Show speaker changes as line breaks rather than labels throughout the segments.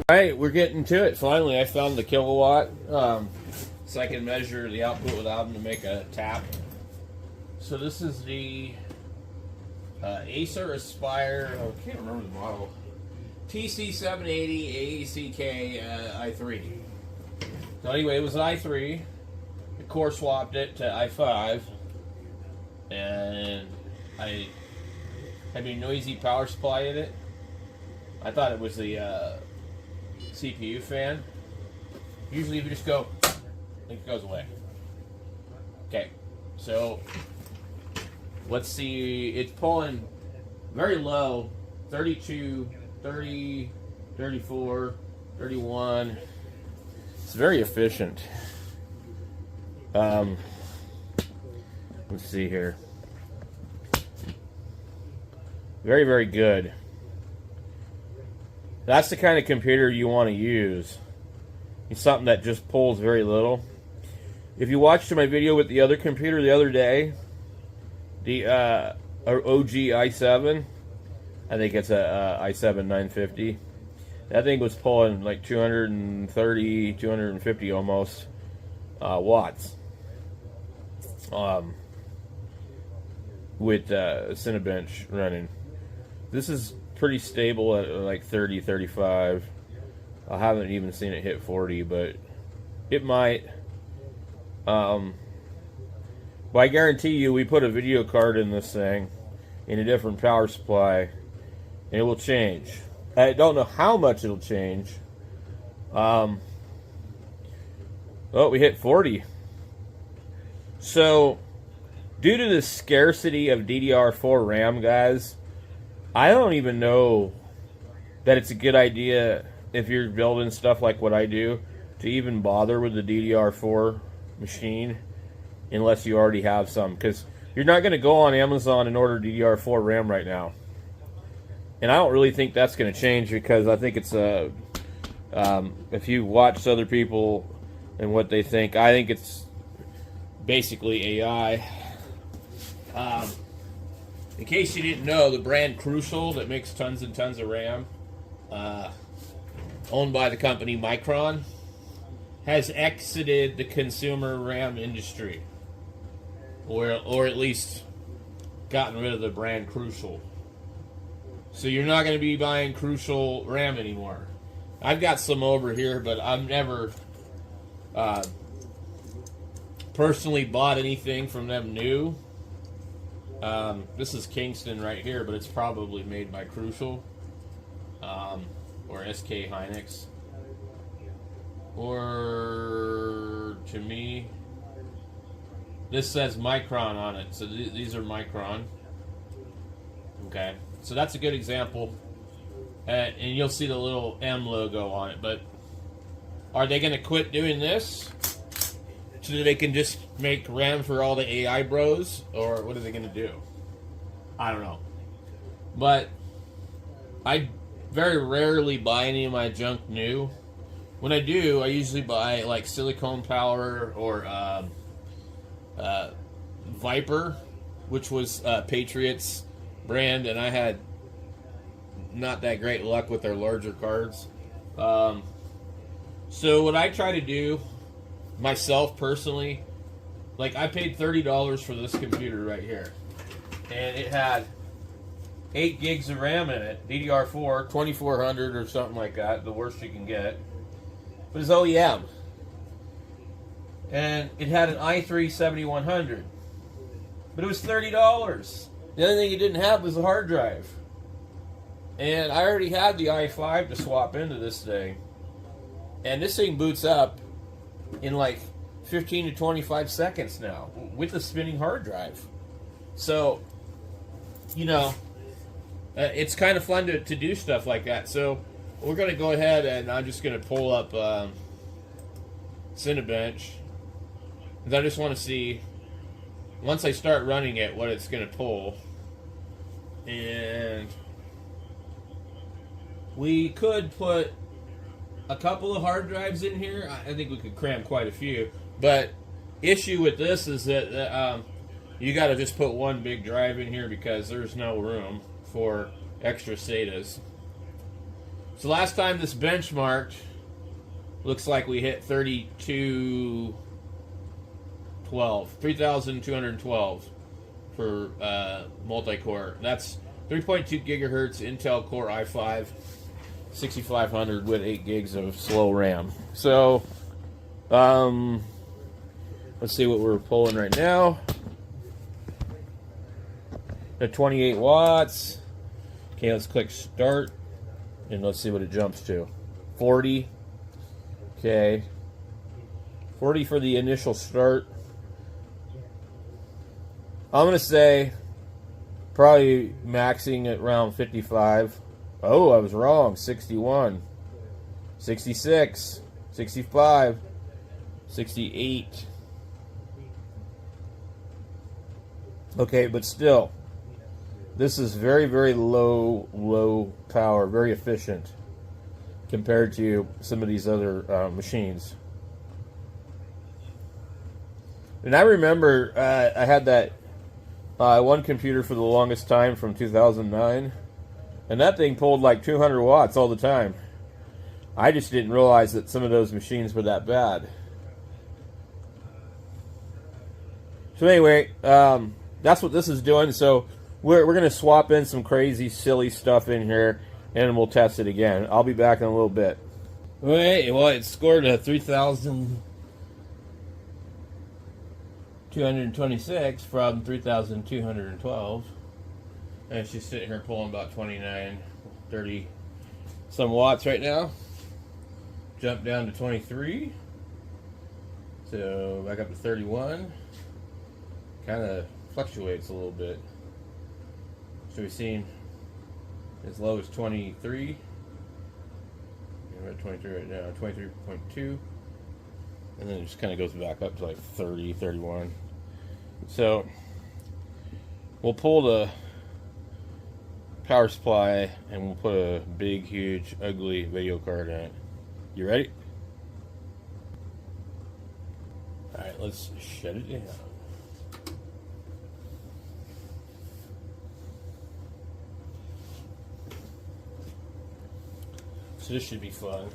Alright, we're getting to it. Finally, I found the kilowatt, so I can measure the output without having to make a tap. So this is the Acer Aspire, I can't remember the model, TC780 AECK i3. So anyway, it was an i3. The core swapped it to i5, and I had a noisy power supply in it. I thought it was the CPU fan. Usually if you just go, it goes away. Okay, so let's see, it's pulling very low, 32, 30, 34, 31. It's very efficient. Let's see here. Very, very good. That's the kind of computer you want to use. It's something that just pulls very little. If you watched my video with the other computer the other day, the OG i7, I think it's a i7 950. That thing was pulling like 230, 250 almost watts. With Cinebench running. This is pretty stable at like 30, 35. I haven't even seen it hit 40, but it might. But I guarantee you, we put a video card in this thing in a different power supply, and it will change. I don't know how much it'll change. Oh, we hit 40. So, due to the scarcity of DDR4 RAM, guys, I don't even know that it's a good idea if you're building stuff like what I do to even bother with the DDR4 machine unless you already have some, because you're not going to go on Amazon and order DDR4 RAM right now. And I don't really think that's going to change, because I think it's if you watch other people and what they think, I think it's basically AI. In case you didn't know, the brand Crucial that makes tons and tons of RAM, owned by the company Micron, has exited the consumer RAM industry, or at least gotten rid of the brand Crucial. So you're not going to be buying Crucial RAM anymore. I've got some over here, but I've never personally bought anything from them new. This is Kingston right here, but it's probably made by Crucial, or SK Hynix, or to me, this says Micron on it, so these are Micron. Okay, so that's a good example, and you'll see the little M logo on it. But are they going to quit doing this so that they can just make RAM for all the AI bros, or what are they going to do? I don't know. But I very rarely buy any of my junk new. When I do, I usually buy like Silicon Power or Viper, which was Patriot's brand, and I had not that great luck with their larger cards. So what I try to do myself personally, like I paid $30 for this computer right here, and it had 8 gigs of RAM in it, DDR4, 2400 or something like that, the worst you can get. But it's OEM, and it had an i3 7100, but it was $30. The only thing it didn't have was a hard drive, and I already had the i5 to swap into this thing, and this thing boots up in like 15 to 25 seconds now with a spinning hard drive. So, you know, it's kind of fun to do stuff like that. So we're going to go ahead, and I'm just going to pull up Cinebench, because I just want to see, once I start running it, what it's going to pull. And we could put a couple of hard drives in here. I think we could cram quite a few. But issue with this is that you got to just put one big drive in here, because there's no room for extra SATAs. So last time this benchmarked, looks like we hit 3,212 for multi-core. That's 3.2 gigahertz Intel Core i5 6500 with 8 gigs of slow RAM. So, let's see what we're pulling right now. At 28 watts. Okay, let's click start, and let's see what it jumps to. 40. Okay. 40 for the initial start. I'm going to say probably maxing at around 55. Oh, I was wrong. 61. 66. 65. 68. Okay, but still, this is very, very low power, very efficient compared to some of these other machines. And I remember I had that one computer for the longest time from 2009, and that thing pulled like 200 watts all the time. I just didn't realize that some of those machines were that bad. So anyway, that's what this is doing. So we're going to swap in some crazy, silly stuff in here, and we'll test it again. I'll be back in a little bit. Wait, well, it scored a 3,226 from 3,212. And she's sitting here pulling about 29, 30 some watts right now. Jump down to 23. So back up to 31. Kind of fluctuates a little bit. So we've seen as low as 23. And we're at 23 right now, 23.2. And then it just kind of goes back up to like 30, 31. So we'll pull the power supply and we'll put a big, huge, ugly video card in it. You ready? Alright, let's shut it down. So this should be fun.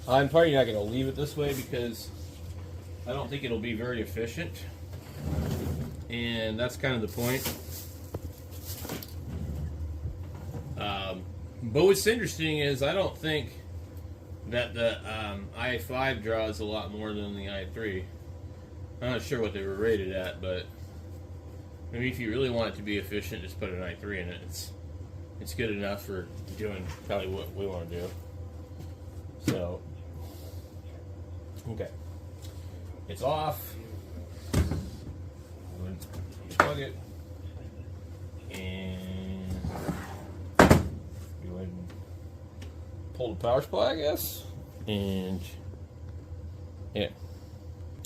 I'm probably not going to leave it this way because I don't think it'll be very efficient. And that's kind of the point. But what's interesting is I don't think that the i5 draws a lot more than the i3. I'm not sure what they were rated at, but I mean, if you really want it to be efficient, just put an i3 in it. It's good enough for doing probably what we want to do. So, okay, it's off. Plug it and go ahead and pull the power supply, I guess. And yeah,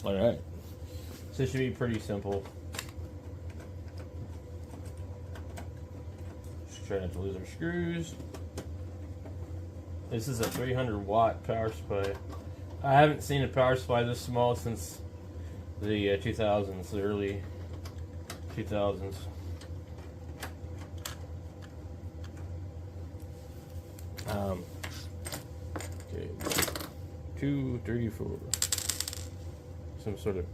all right. So this should be pretty simple. Just try not to lose our screws. This is a 300 watt power supply. I haven't seen a power supply this small since the 2000s, the early 2000s. Okay, 2, 3, 4. Some sort of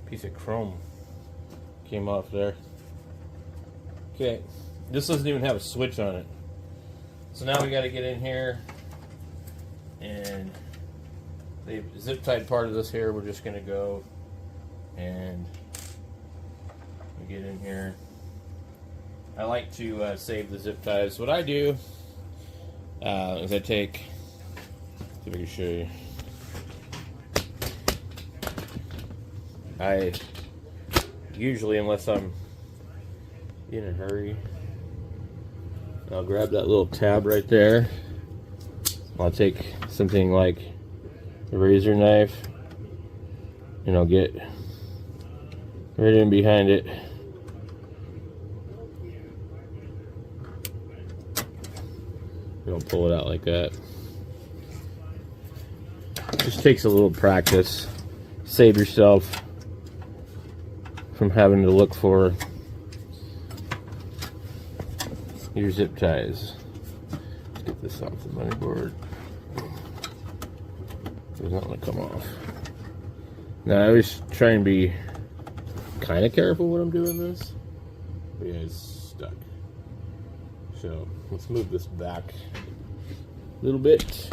piece of chrome came off there. Okay, this doesn't even have a switch on it. So now we got to get in here, and the zip tied part of this here, we're just going to go and we get in here. I like to save the zip ties. What I do is I take, see if I can show you. I usually, unless I'm in a hurry, I'll grab that little tab right there. I'll take something like a razor knife and I'll get right in behind it. Don't pull it out like that. Just takes a little practice. Save yourself from having to look for your zip ties. this off the money board. Does not want to come off. Now I always try and be kind of careful when I'm doing this. But yeah, it's stuck. So let's move this back a little bit.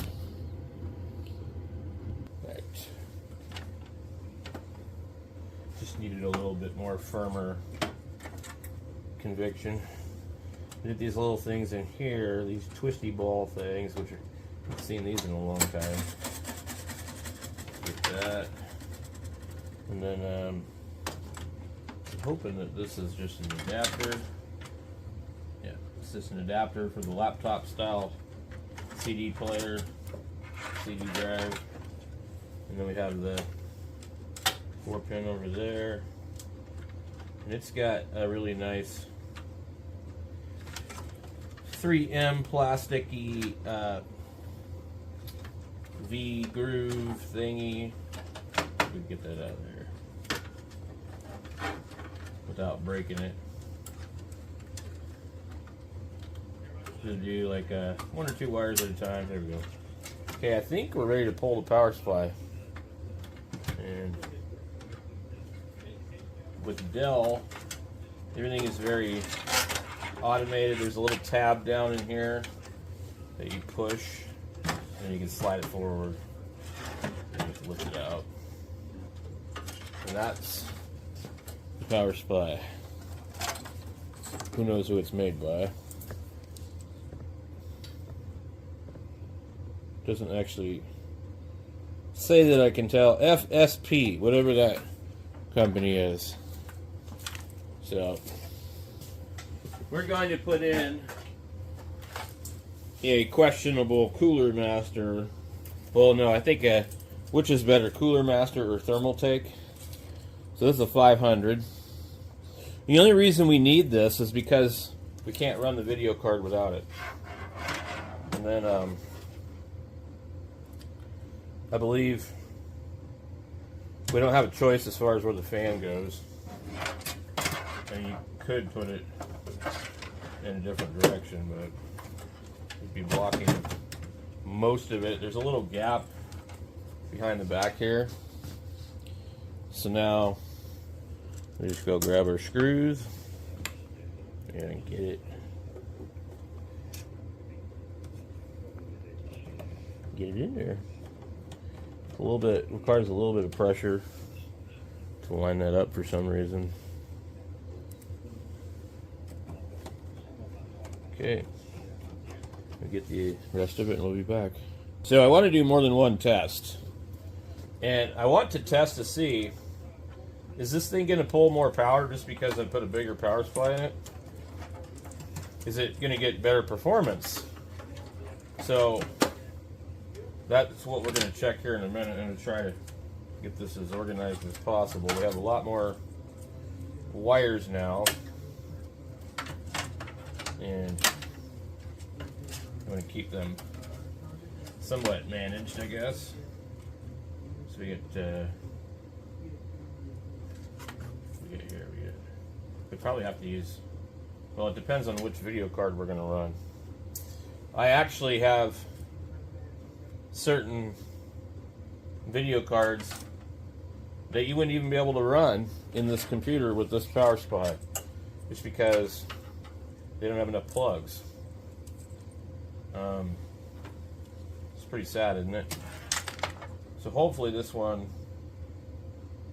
Right. Just needed a little bit more firmer conviction. I did these little things in here, these twisty ball things, which are, I haven't seen these in a long time. Get that. And then I'm hoping that this is just an adapter. Yeah, it's just an adapter for the laptop style CD player, CD drive. And then we have the 4-pin over there. And it's got a really nice 3M plasticky V groove thingy. We can get that out of there without breaking it. Just do like 1 or 2 wires at a time. There we go. Okay, I think we're ready to pull the power supply. And with Dell, everything is very automated. There's a little tab down in here that you push, and you can slide it forward and just lift it out. And that's the power supply. Who knows who it's made by? Doesn't actually say that I can tell. FSP, whatever that company is. So we're going to put in a questionable Cooler Master. Well, no, I think which is better, Cooler Master or Thermaltake? So this is a 500. The only reason we need this is because we can't run the video card without it. And then I believe we don't have a choice as far as where the fan goes. And you could put it in a different direction, but you'd be blocking most of it. There's a little gap behind the back here. So now we just go grab our screws and get it in there. A little bit requires a little bit of pressure to line that up for some reason. Okay, we'll get the rest of it and we'll be back. So I want to do more than one test, and I want to test to see, is this thing going to pull more power just because I put a bigger power supply in it? Is it going to get better performance? So that's what we're going to check here in a minute, and try to get this as organized as possible. We have a lot more wires now, and I'm going to keep them somewhat managed, I guess. So we get we probably have to use, well, it depends on which video card we're going to run. I actually have certain video cards that you wouldn't even be able to run in this computer with this power supply, just because they don't have enough plugs. It's pretty sad, isn't it? So hopefully this one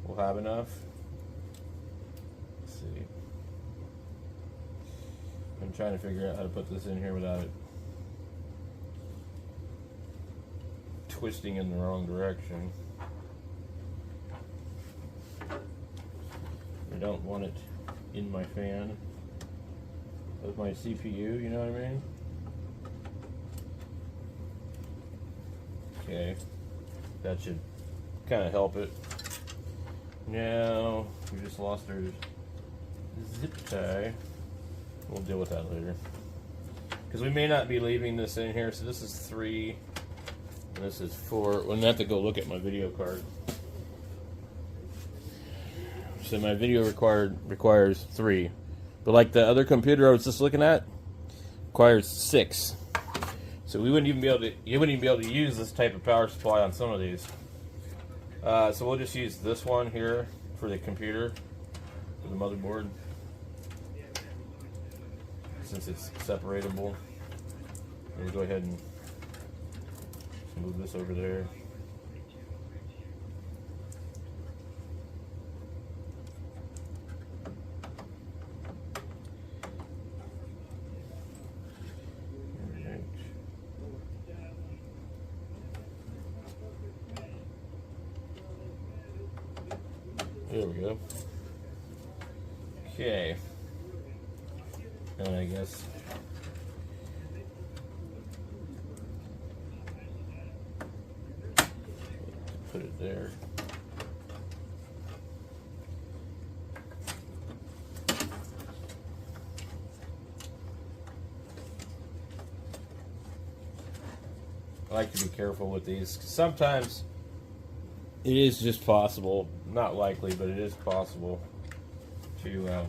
will have enough. Let's see. I'm trying to figure out how to put this in here without it twisting in the wrong direction. I don't want it in my fan of my CPU, you know what I mean? Okay, that should kind of help it. Now, we just lost our zip tie. We'll deal with that later, because we may not be leaving this in here. So this is 3, and this is 4. We'll have to go look at my video card. So my video requires 3, but like the other computer I was just looking at, requires 6. So we wouldn't even be able to, you wouldn't even be able to use this type of power supply on some of these. So we'll just use this one here for the computer, for the motherboard, since it's separatable. We'll go ahead and move this over there. There we go. Okay. And I guess put it there. I like to be careful with these. Sometimes it is just possible, not likely, but it is possible to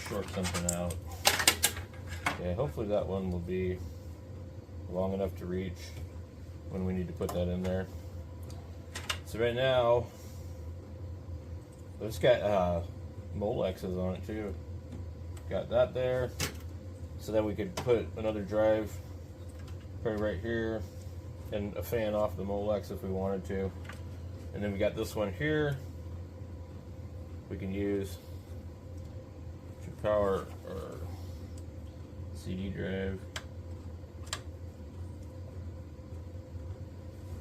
short something out. Okay, hopefully that one will be long enough to reach when we need to put that in there. So right now, it's got Molexes on it too. Got that there, so then we could put another drive probably right here, and a fan off the Molex if we wanted to. And then we got this one here we can use to power our CD drive.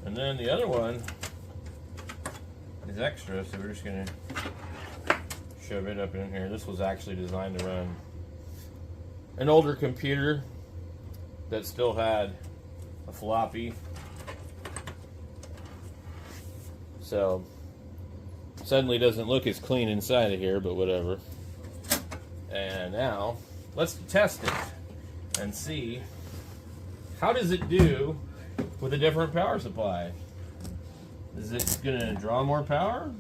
And then the other one is extra, so we're just gonna shove it up in here. This was actually designed to run an older computer that still had a floppy. So suddenly doesn't look as clean inside of here, but whatever. And now let's test it and see how does it do with a different power supply. Is it going to draw more power?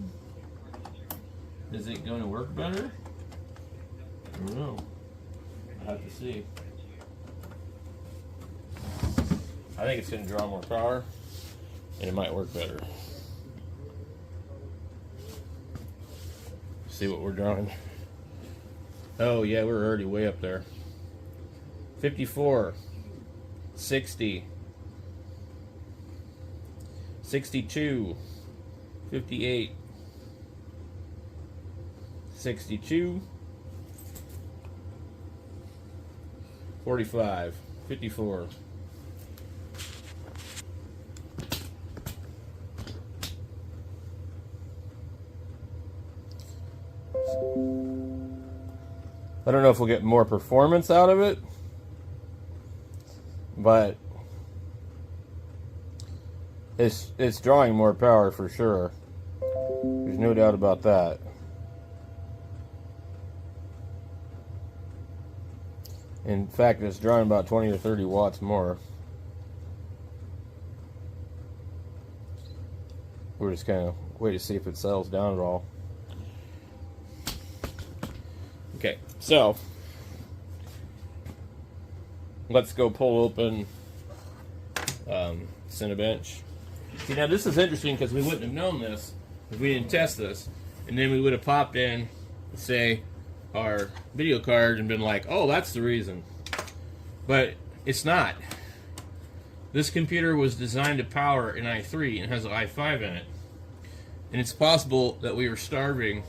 Is it going to work better? I don't know. I'll have to see. I think it's going to draw more power and it might work better. See what we're drawing. Oh yeah, we're already way up there. 54, 60, 62, 58, 62, 45, 54. I don't know if we'll get more performance out of it, but it's drawing more power for sure. There's no doubt about that. In fact, it's drawing about 20 or 30 watts more. We're just kind of wait to see if it settles down at all. Okay, so let's go pull open Cinebench. See, now this is interesting because we wouldn't have known this if we didn't test this, and then we would have popped in, say, our video card and been like, oh, that's the reason. But it's not. This computer was designed to power an i3 and has an i5 in it, and it's possible that we were starving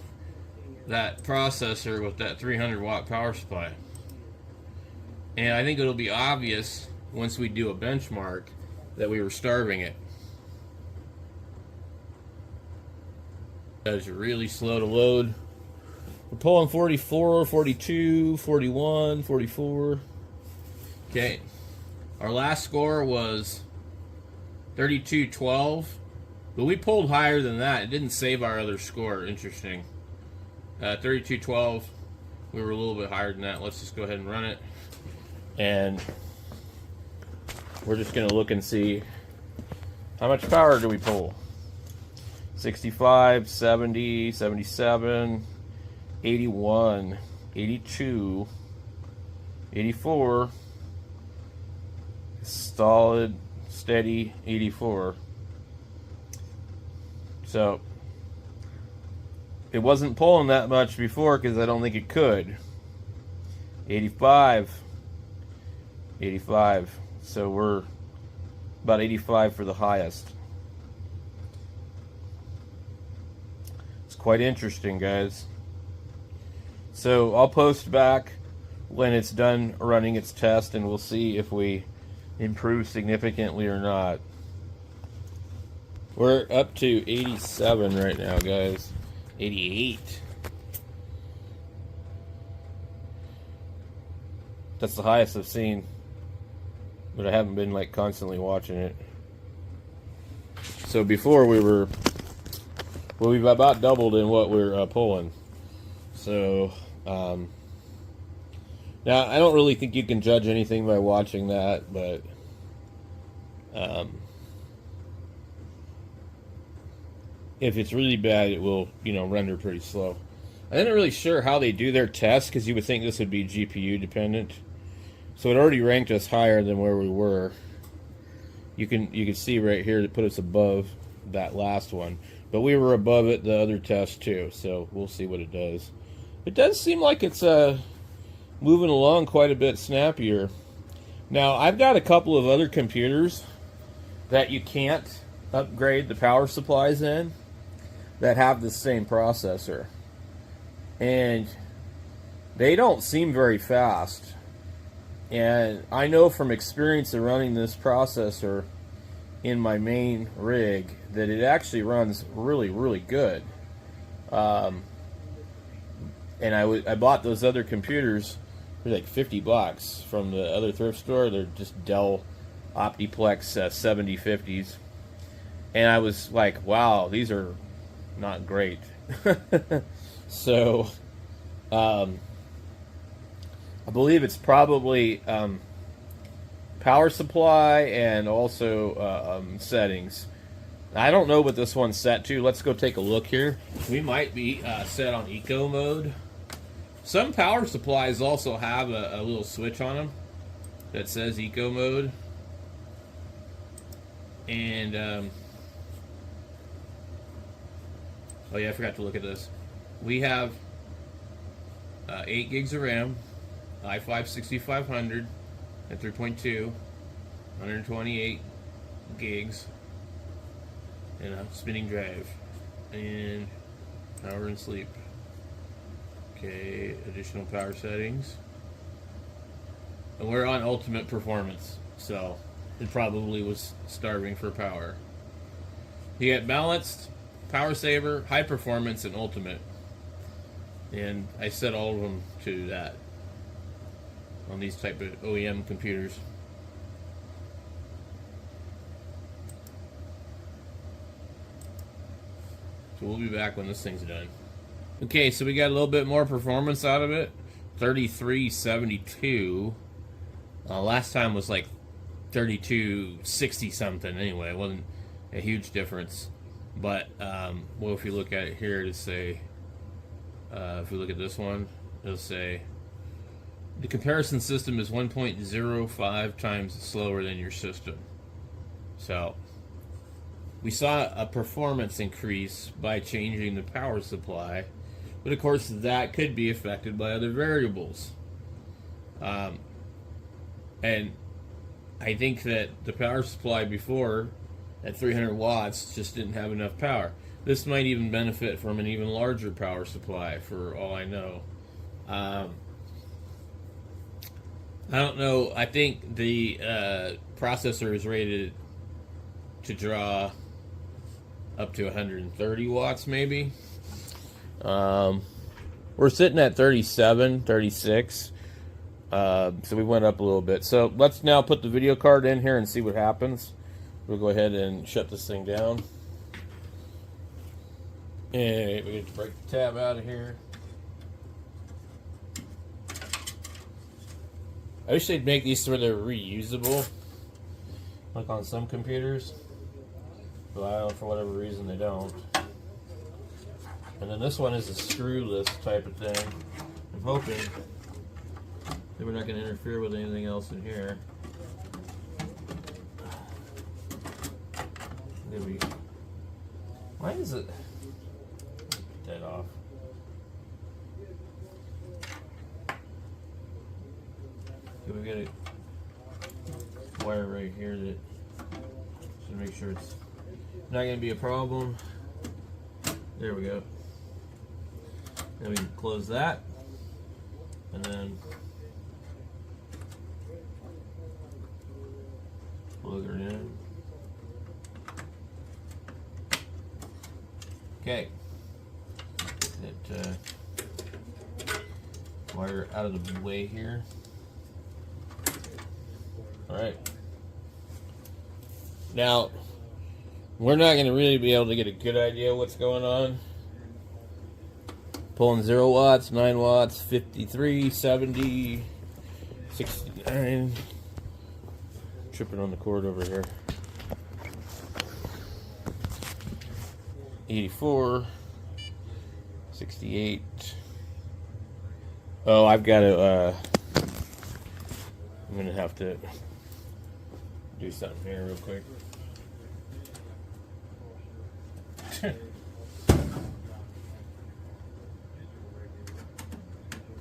that processor with that 300 watt power supply. And I think it'll be obvious once we do a benchmark that we were starving it. It's really slow to load. We're pulling 44, 42, 41, 44. Okay, our last score was 32.12, but we pulled higher than that. It didn't save our other score. Interesting. 32.12, we were a little bit higher than that. Let's just go ahead and run it, and we're just going to look and see how much power do we pull. 65, 70, 77, 81, 82, 84, solid, steady 84. So it wasn't pulling that much before because I don't think it could. 85. 85. So we're about 85 for the highest. It's quite interesting, guys. So I'll post back when it's done running its test, and we'll see if we improve significantly or not. We're up to 87 right now, guys. 88. That's the highest I've seen, but I haven't been like constantly watching it. So before we were, well, we've about doubled in what we're pulling. So now I don't really think you can judge anything by watching that, but if it's really bad, it will, you know, render pretty slow. I'm not really sure how they do their tests, because you would think this would be GPU dependent. So it already ranked us higher than where we were. You can see right here to put us above that last one, but we were above it the other test too. So we'll see what it does. It does seem like it's moving along quite a bit snappier. Now I've got a couple of other computers that you can't upgrade the power supplies in that have the same processor, and they don't seem very fast. And I know from experience of running this processor in my main rig that it actually runs really, really good. And I bought those other computers for like $50 from the other thrift store. They're just Dell Optiplex 7050s. And I was like, wow, these are not great. So, I believe it's probably power supply and also settings. I don't know what this one's set to. Let's go take a look here. We might be set on eco mode. Some power supplies also have a little switch on them that says eco mode. And oh yeah, I forgot to look at this. We have 8 gigs of RAM, i5 6500 at 3.2, 128 gigs, and a spinning drive, and power and sleep. Okay, additional power settings. And we're on ultimate performance, so it probably was starving for power. You get balanced, power saver, high performance, and ultimate. And I set all of them to that on these type of OEM computers. So we'll be back when this thing's done. Okay, so we got a little bit more performance out of it. 3372. Last time was like 3260 something. Anyway, it wasn't a huge difference. But well, if you look at it here, to say, if we look at this one, it'll say the comparison system is 1.05 times slower than your system. So we saw a performance increase by changing the power supply, but of course that could be affected by other variables. And I think that the power supply before at 300 watts just didn't have enough power. This might even benefit from an even larger power supply, for all I know. I don't know. I think the processor is rated to draw up to 130 watts, maybe. We're sitting at 37, 36. So we went up a little bit. So let's now put the video card in here and see what happens. We'll go ahead and shut this thing down. And we get to break the tab out of here. I wish they'd make these so they're reusable, like on some computers, but I don't know, for whatever reason they don't. And then this one is a screwless type of thing. I'm hoping that we're not going to interfere with anything else in here. Why is it? Get that off. We got a wire right here that should make sure it's not going to be a problem. There we go. Then we can close that, and then plug her in. Okay. Get that wire out of the way here. Alright. Now, we're not going to really be able to get a good idea what's going on. Pulling 0 watts, 9 watts, 53, 70, 69. Tripping on the cord over here. 84, 68. Oh, I've got to, I'm going to have to do something here real quick. There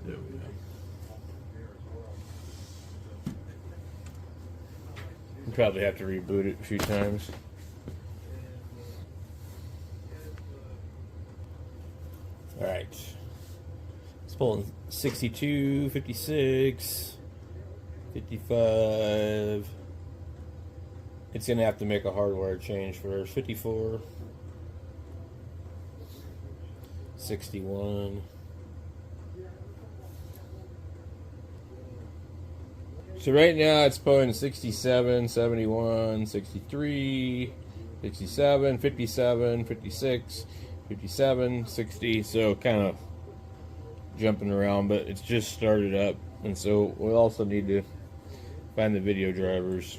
we go. We'll probably have to reboot it a few times. Alright. It's pulling 62, 56, 55. It's going to have to make a hardwire change first. 54, 61. So right now it's pulling 67, 71, 63, 67, 57, 56, 57, 60. So kind of jumping around, but it's just started up. And so we'll also need to find the video drivers.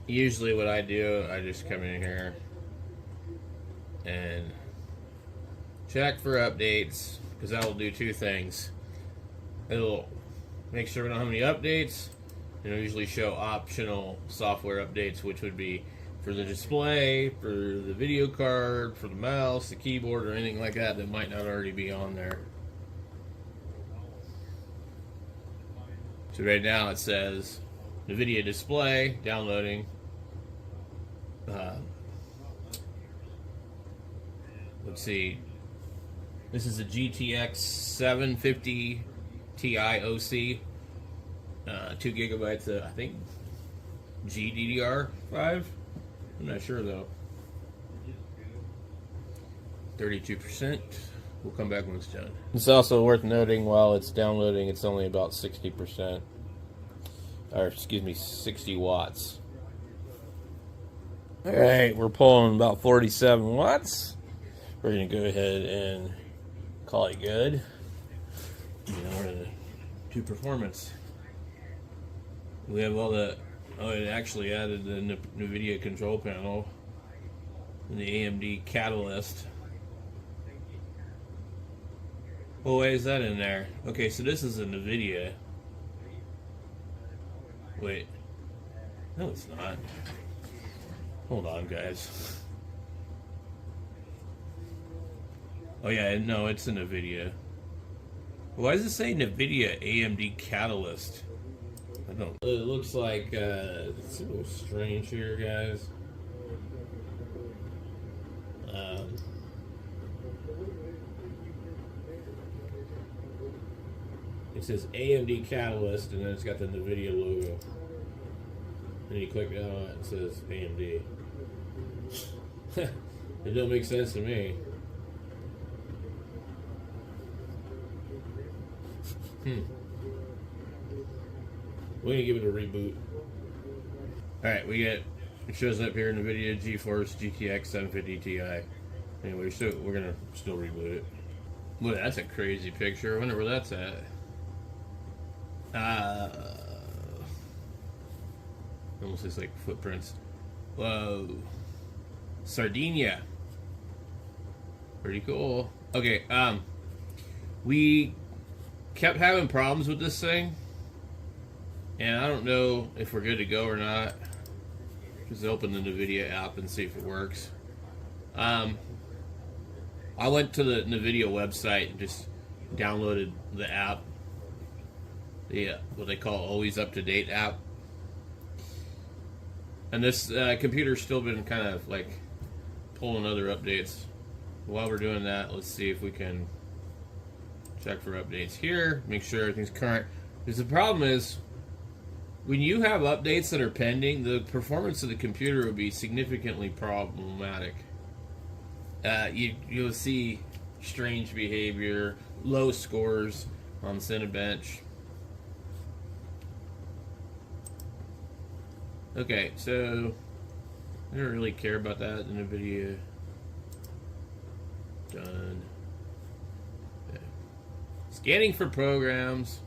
Usually what I do, I just come in here and check for updates, because that will do two things. It'll make sure we don't have any updates, and it'll usually show optional software updates, which would be for the display, for the video card, for the mouse, the keyboard, or anything like that that might not already be on there. So right now it says NVIDIA display, downloading. Let's see. This is a GTX 750 Ti OC. 2 gigabytes of, I think, GDDR5. I'm not sure though. 32%. We'll come back when it's done. It's also worth noting while it's downloading, it's only about 60%. Or, excuse me, 60 watts. Alright, we're pulling about 47 watts. We're going to go ahead and call it good. Now we're going to do performance. We have all the, oh, it actually added the NVIDIA control panel and the AMD catalyst. Oh, why is that in there? Okay, so this is a NVIDIA. Wait. No, it's not. Hold on, guys. Oh yeah, no, it's a NVIDIA. Why does it say NVIDIA AMD Catalyst? I don't. It looks like it's a little strange here, guys. It says AMD Catalyst, and then it's got the NVIDIA logo. And you click down on it, it says AMD. It don't make sense to me. We're gonna give it a reboot. Alright, we get, it shows up here in NVIDIA GeForce GTX 750 Ti. Anyway, so we're gonna still reboot it. Boy, that's a crazy picture. I wonder where that's at. Almost looks like footprints. Whoa. Sardinia. Pretty cool. Okay, we kept having problems with this thing, and I don't know if we're good to go or not. Just open the NVIDIA app and see if it works. I went to the NVIDIA website and just downloaded the app. The what they call Always Up to Date app. And this computer's still been kind of like pulling other updates. While we're doing that, let's see if we can check for updates here. Make sure everything's current. Because the problem is, when you have updates that are pending, the performance of the computer will be significantly problematic. You'll see strange behavior, low scores on Cinebench. Okay, so I don't really care about that in the video. Done. Okay. Scanning for programs.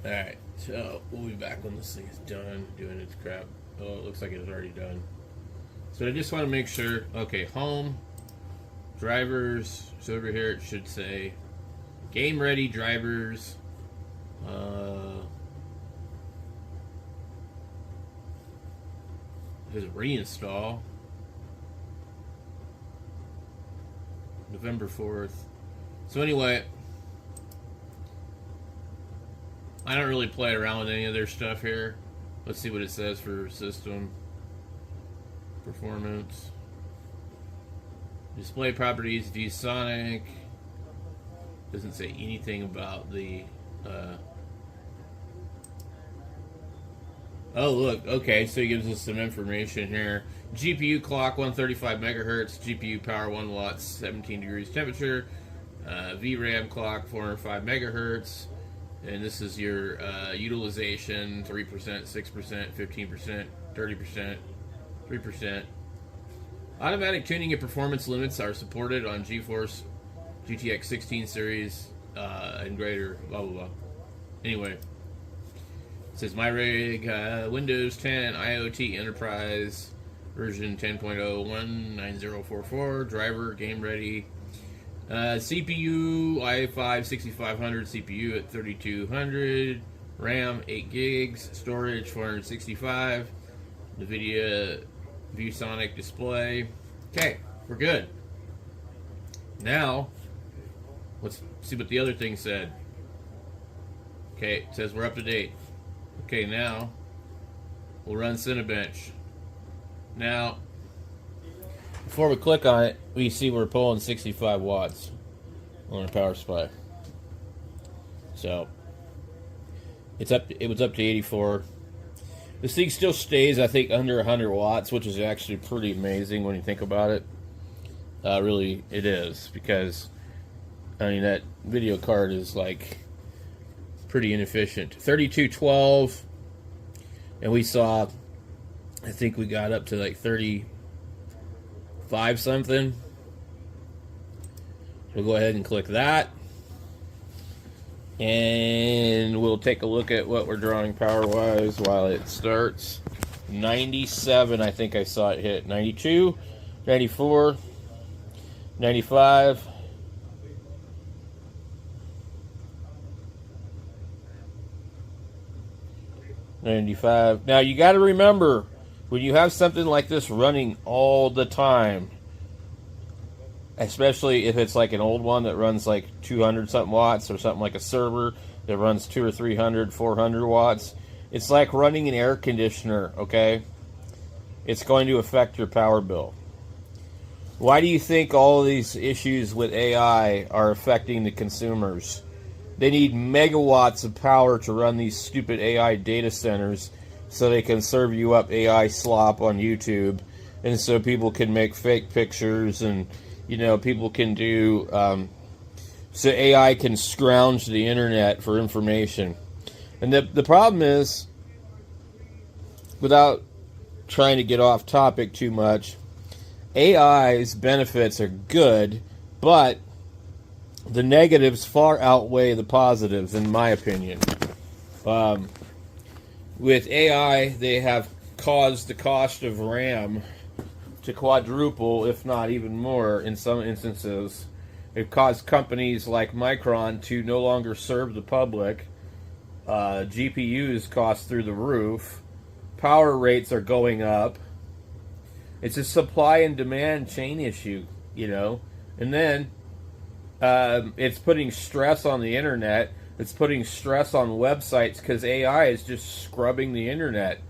Alright, so we'll be back when this thing is done doing its crap. Oh, it looks like it's already done. So I just want to make sure. Okay, home, drivers. So over here it should say game ready drivers. There's a reinstall. November 4th. So anyway, I don't really play around with any of their stuff here. Let's see what it says for system performance. Display properties, VSonic. Doesn't say anything about the oh look, okay, so it gives us some information here. GPU clock 135 megahertz, GPU power 1 watts, 17 degrees temperature, VRAM clock 405 megahertz, and this is your utilization 3%, 6%, 15%, 30%, 3%. Automatic tuning and performance limits are supported on GeForce GTX 16 series and greater, blah blah blah. Anyway, it says my rig, Windows 10 IoT Enterprise version 10.0.19044, driver game ready, CPU i5 6500 CPU at 3200, RAM 8 gigs, storage 465, NVIDIA ViewSonic display. Okay, we're good. Now let's see what the other thing said. Okay, it says we're up to date. Okay, now we'll run Cinebench. Now, before we click on it, we see we're pulling 65 watts on our power supply. So it was up to 84. This thing still stays, I think, under 100 watts, which is actually pretty amazing when you think about it. Really, it is, because I mean, that video card is like pretty inefficient. 3212, and we saw, I think we got up to like 35 something. We'll go ahead and click that, and we'll take a look at what we're drawing power wise while it starts. 97, I think I saw it hit. 92, 94, 95. 95. Now you got to remember, when you have something like this running all the time, especially if it's like an old one that runs like 200 something watts, or something like a server that runs 200 or 300, 400 watts, it's like running an air conditioner, okay? It's going to affect your power bill. Why do you think all of these issues with AI are affecting the consumers? They need megawatts of power to run these stupid AI data centers so they can serve you up AI slop on YouTube, and so people can make fake pictures, and people can do so AI can scrounge the internet for information. And the problem is, without trying to get off topic too much, AI's benefits are good, but the negatives far outweigh the positives, in my opinion. With AI, they have caused the cost of RAM to quadruple, if not even more, in some instances. It caused companies like Micron to no longer serve the public. GPUs cost through the roof. Power rates are going up. It's a supply and demand chain issue, you know. And then it's putting stress on the internet. It's putting stress on websites because AI is just scrubbing the internet.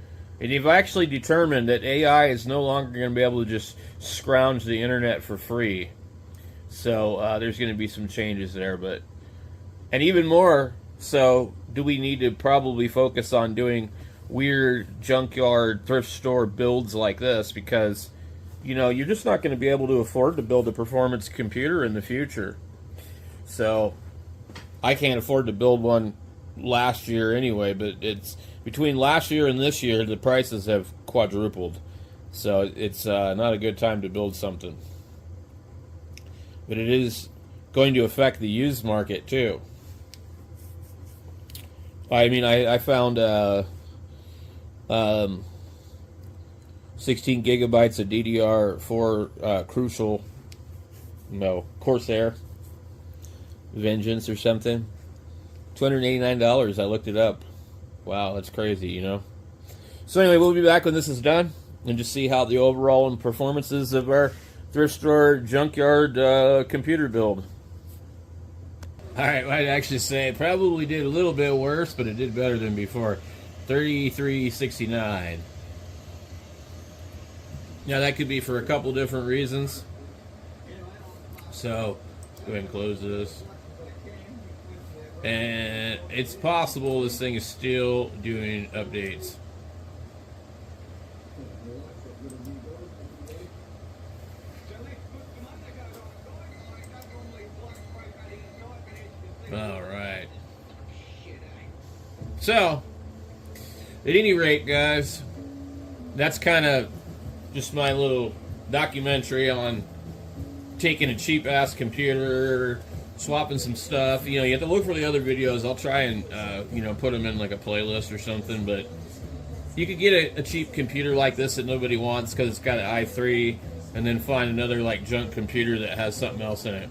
And you've actually determined that AI is no longer going to be able to just scrounge the internet for free. So there's going to be some changes there. And even more so, do we need to probably focus on doing weird junkyard thrift store builds like this? Because, you know, you're just not going to be able to afford to build a performance computer in the future. So I can't afford to build one last year anyway, but it's between last year and this year, the prices have quadrupled. So it's not a good time to build something. But it is going to affect the used market too. I mean, I found 16 gigabytes of DDR4 Corsair Vengeance or something. $289. I looked it up. Wow, that's crazy, you know. So anyway, we'll be back when this is done and just see how the overall performances of our thrift store junkyard computer build. Alright, I'd actually say it probably did a little bit worse, but it did better than before. 3369. Now that could be for a couple different reasons. So, go ahead and close this. And it's possible this thing is still doing updates. Alright. So, at any rate, guys, that's kind of just my little documentary on taking a cheap-ass computer, swapping some stuff. You know, you have to look for the other videos. I'll try and, you know, put them in like a playlist or something. But you could get a cheap computer like this that nobody wants because it's got an i3, and then find another like junk computer that has something else in it.